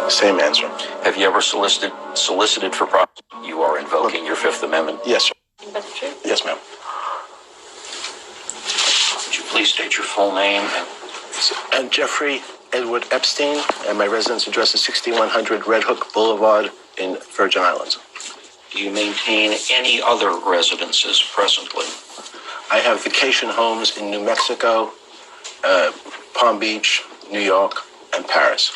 Same answer. Have you ever solicited for prostitution? You are invoking your Fifth Amendment. Yes, sir. That's true. Yes, ma'am. Would you please state your full name? And Jeffrey Edward Epstein, and my residence address is 6100 Red Hook Boulevard in Virgin Islands. Do you maintain any other residences presently? I have vacation homes in New Mexico, Palm Beach, New York, and Paris.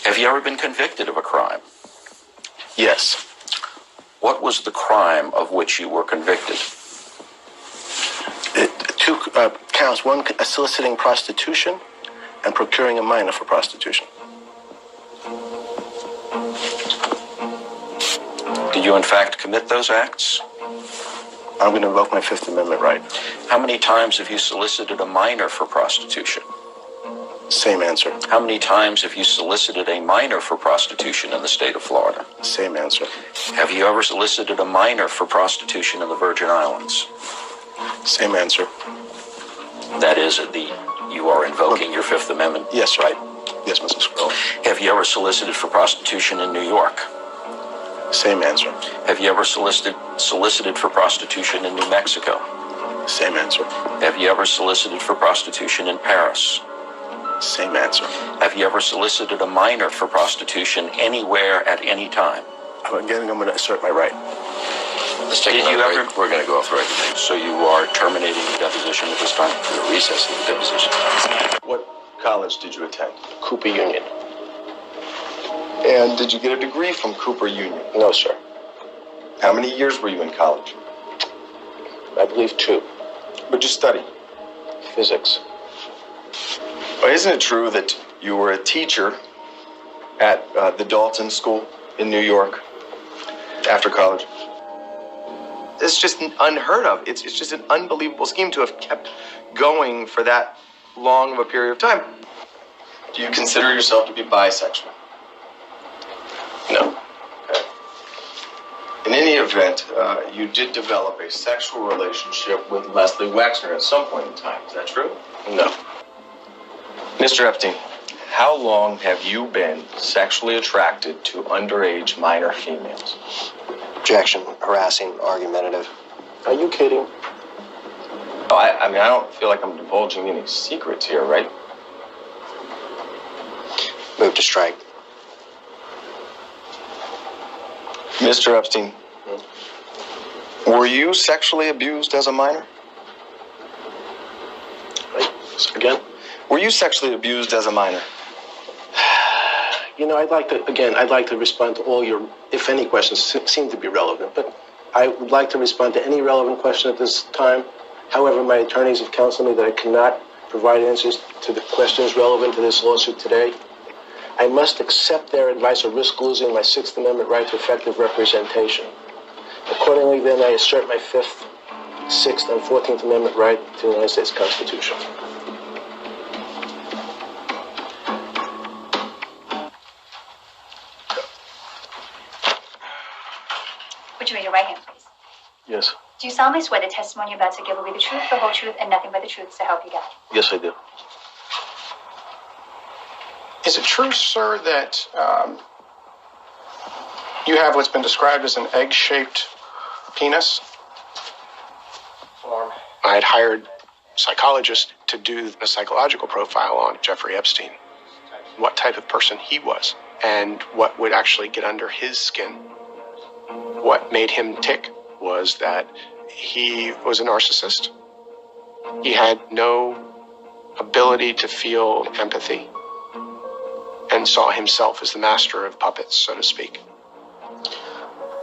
Have you ever been convicted of a crime? Yes. What was the crime of which you were convicted? Two counts. One, soliciting prostitution, and procuring a minor for prostitution. Did you in fact commit those acts? I'm going to invoke my Fifth Amendment right. How many times have you solicited a minor for prostitution? Same answer. How many times have you solicited a minor for prostitution in the state of Florida? Same answer. Have you ever solicited a minor for prostitution in the Virgin Islands? Same answer. That is, you are invoking your Fifth Amendment. Yes, sir. Right? Yes, Mr. Squirrel. Have you ever solicited for prostitution in New York? Same answer. Have you ever solicited for prostitution in New Mexico? Same answer. Have you ever solicited for prostitution in Paris? Same answer. Have you ever solicited a minor for prostitution anywhere at any time? Again, I'm going to assert my right. Let's take another break. We're going to go off the record. So you are terminating the deposition at this time? We're recessing the deposition. What college did you attend? Cooper Union. And did you get a degree from Cooper Union? No, sir. How many years were you in college? I believe 2. What'd you study? Physics. Well, isn't it true that you were a teacher at the Dalton School in New York after college? It's just unheard of. It's just an unbelievable scheme to have kept going for that long of a period of time. Do you consider yourself to be bisexual? No. Okay. In any event, you did develop a sexual relationship with Leslie Wexner at some point in time. Is that true? No. Mr. Epstein, how long have you been sexually attracted to underage minor females? Objection. Harassing. Argumentative. Are you kidding? Oh, I mean, I don't feel like I'm divulging any secrets here, right? Move to strike. Mr. Epstein, were you sexually abused as a minor? Again? Were you sexually abused as a minor? You know, I'd like to respond to all your, if any, questions seem to be relevant, but I would like to respond to any relevant question at this time. However, my attorneys have counseled me that I cannot provide answers to the questions relevant to this lawsuit today. I must accept their advice or risk losing my Sixth Amendment right to effective representation. Accordingly, then, I assert my Fifth, Sixth, and 14th Amendment right to the United States Constitution. Would you raise your right hand, please? Yes. Do you solemnly swear the testimony you're about to give will be the truth, the whole truth, and nothing but the truth, so help you God? Yes, I do. Is it true, sir, that you have what's been described as an egg-shaped penis? I had hired psychologists to do a psychological profile on Jeffrey Epstein, what type of person he was, and what would actually get under his skin. What made him tick was that he was a narcissist. He had no ability to feel empathy and saw himself as the master of puppets, so to speak.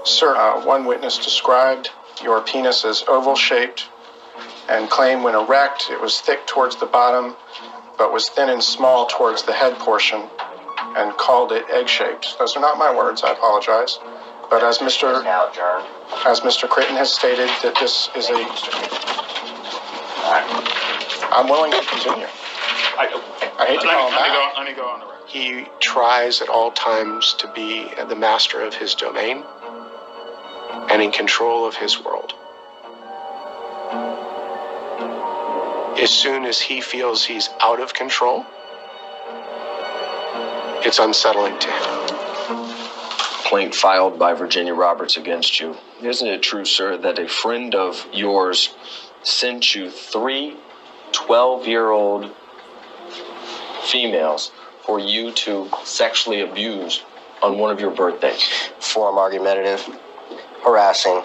Sir, one witness described your penis as oval-shaped and claimed when erect it was thick towards the bottom but was thin and small towards the head portion and called it egg-shaped. Those are not my words, I apologize. But as Mr. Critton has stated, that this is a... I'm willing to continue. I hate to call him back. Let me go on the record. He tries at all times to be the master of his domain and in control of his world. As soon as he feels he's out of control, It's unsettling to him. Complaint filed by Virginia Roberts against you. Isn't it true, sir, that a friend of yours sent you 3 12-year-old females for you to sexually abuse on one of your birthdays? Form argumentative, harassing,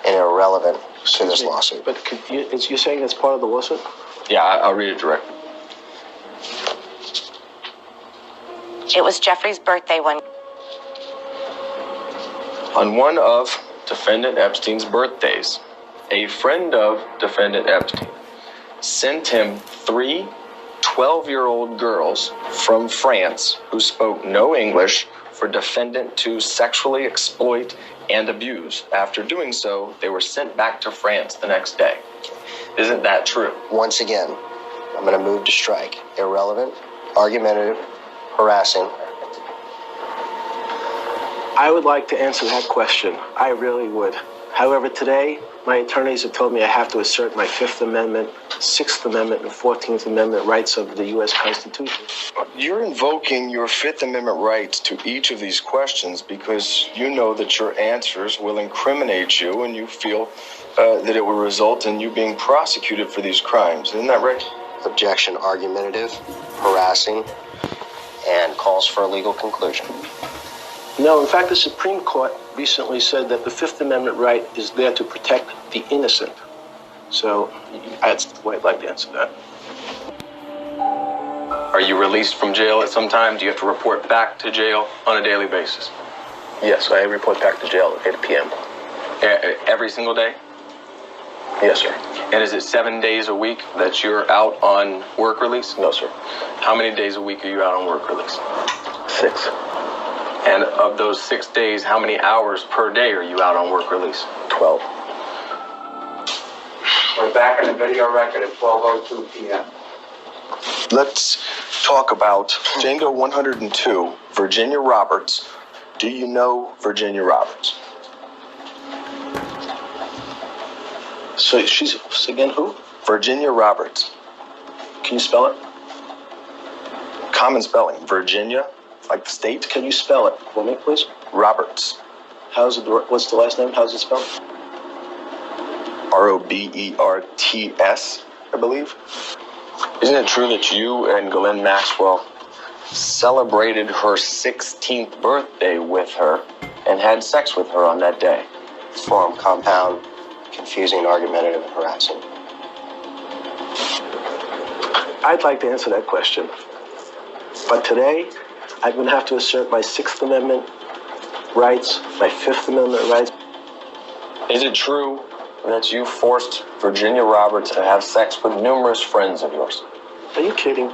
and irrelevant to this lawsuit. But you're saying that's part of the lawsuit? Yeah, I'll read it directly. It was Jeffrey's birthday one. On one of defendant Epstein's birthdays, a friend of defendant Epstein sent him 3 12-year-old girls from France who spoke no English for defendant to sexually exploit and abuse. After doing so, they were sent back to France the next day. Isn't that true? Once again, I'm going to move to strike. Irrelevant, argumentative, harassing. I would like to answer that question. I really would. However, today, my attorneys have told me I have to assert my 5th Amendment, 6th Amendment, and 14th Amendment rights of the U.S. Constitution. You're invoking your 5th Amendment rights to each of these questions because you know that your answers will incriminate you and you feel that it will result in you being prosecuted for these crimes. Isn't that right? Objection, argumentative, harassing, and calls for a legal conclusion. No, in fact, the Supreme Court recently said that the 5th Amendment right is there to protect the innocent. So that's the way I'd like to answer that. Are you released from jail at some time? Do you have to report back to jail on a daily basis? Yes, I report back to jail at 8 p.m. Every single day? Yes, sir. And is it 7 days a week that you're out on work release? No, sir. How many days a week are you out on work release? 6. And of those 6 days, how many hours per day are you out on work release? 12. We're back in the video record at 12:02 p.m. Let's talk about Django 102, Virginia Roberts. Do you know Virginia Roberts? So she's, again, who? Virginia Roberts. Can you spell it? Common spelling. Virginia, like the state. Can you spell it for me, please? Roberts. What's the last name? How's it spelled? Roberts, I believe. Isn't it true that you and Ghislaine Maxwell celebrated her 16th birthday with her and had sex with her on that day? Form, compound, confusing, argumentative, and harassing. I'd like to answer that question. But today, I'm going to have to assert my 6th Amendment rights, my 5th Amendment rights. Is it true that you forced Virginia Roberts to have sex with numerous friends of yours? Are you kidding?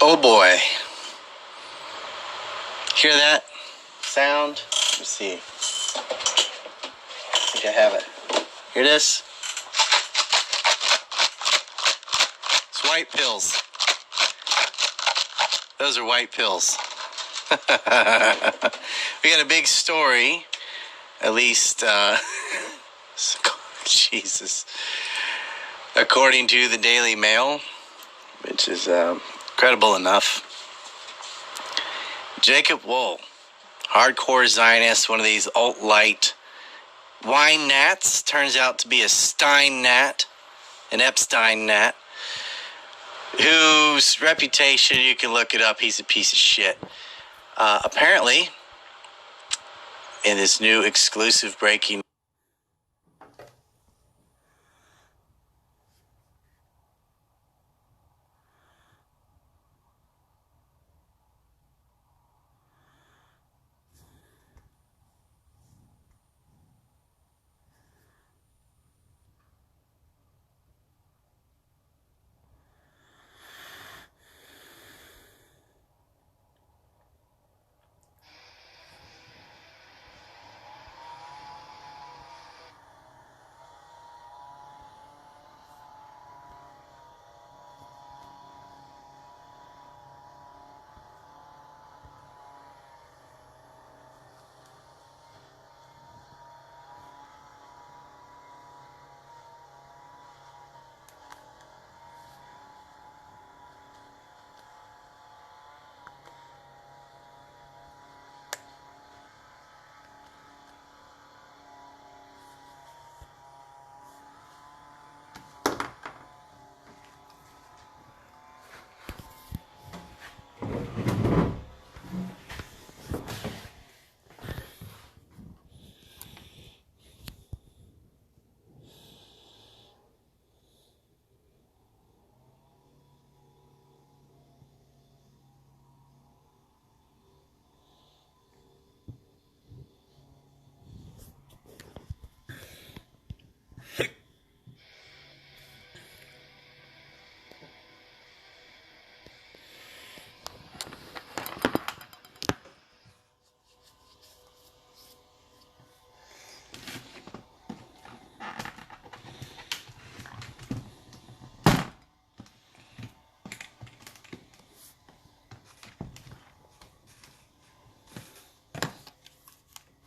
Oh boy. Hear that sound? Let me see. I think I have it. Hear this? It's white pills. Those are white pills. We got a big story. At least, Jesus. According to the Daily Mail, which is credible enough. Jacob Wohl, hardcore Zionist, one of these alt-light wine gnats. Turns out to be a Stein gnat, an Epstein gnat, whose reputation, you can look it up, he's a piece of shit. Apparently, in this new exclusive breaking